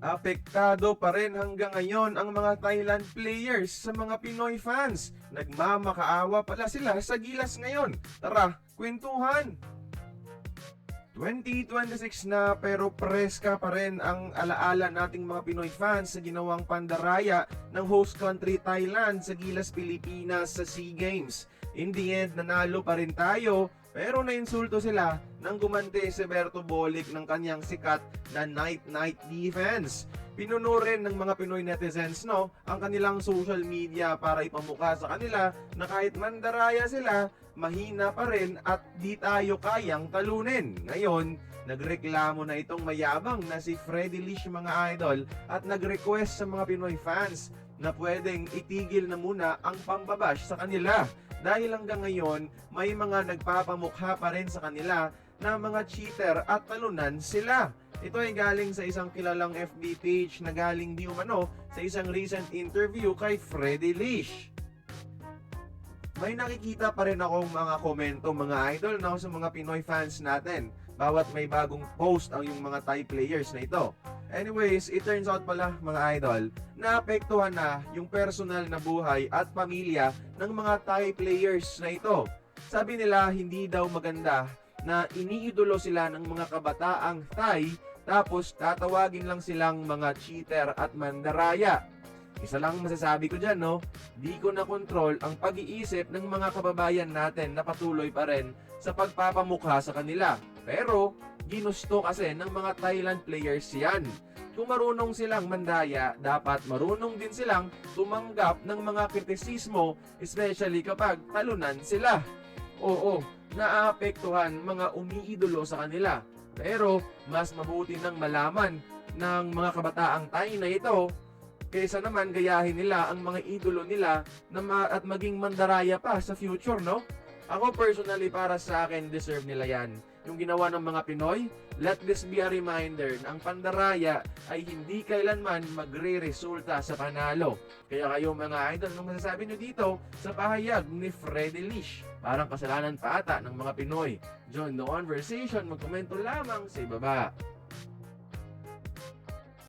Apektado pa rin hanggang ngayon ang mga Thailand players sa mga Pinoy fans. Nagmamakaawa pala sila sa gilas ngayon. Tara, kwentuhan! 2026 na pero preska pa rin ang alaala nating mga Pinoy fans sa ginawang pandaraya ng host country Thailand sa Gilas Pilipinas sa SEA Games. In the end, nanalo pa rin tayo pero nainsulto sila nang gumante si Berto Bolic ng kanyang sikat na night-night defense. Pinuno rin ng mga Pinoy netizens ang kanilang social media para ipamukha sa kanila na kahit mandaraya sila, mahina pa rin at di tayo kayang talunin. Ngayon, nagreklamo na itong mayabang na si Freddy Lish mga idol at nag-request sa mga Pinoy fans na pwedeng itigil na muna ang pambabash sa kanila. Dahil hanggang ngayon, may mga nagpapamukha pa rin sa kanila na mga cheater at talunan sila. Ito ay galing sa isang kilalang FB page na galing di umano sa isang recent interview kay Freddy Lish. May nakikita pa rin akong mga komento mga idol sa mga Pinoy fans natin bawat may bagong post ang yung mga Thai players na ito. Anyways, it turns out pala mga idol, naapektuhan na yung personal na buhay at pamilya ng mga Thai players na ito. Sabi nila hindi daw maganda na iniidolo sila ng mga kabataang Thai tapos tatawagin lang silang mga cheater at mandaraya. Isa lang masasabi ko dyan, di ko na kontrol ang pag-iisip ng mga kababayan natin na patuloy pa rin sa pagpapamukha sa kanila. Pero, ginusto kasi ng mga Thailand players yan. Kung marunong silang mandaya, dapat marunong din silang tumanggap ng mga kritisismo, especially kapag talunan sila. Oo, naapektuhan mga umiidolo sa kanila. Pero, mas mabuti nang malaman ng mga kabataang Thai na ito kaysa naman gayahin nila ang mga idolo nila at maging mandaraya pa sa future, Ako personally, para sa akin, deserve nila yan. Yung ginawa ng mga Pinoy, let this be a reminder na ang pandaraya ay hindi kailanman magre-resulta sa panalo. Kaya kayo mga idol, nung masasabi nyo dito sa pahayag ni Freddy Lish, parang kasalanan pa ata ng mga Pinoy. Join the conversation, magkomento lamang sa ibaba.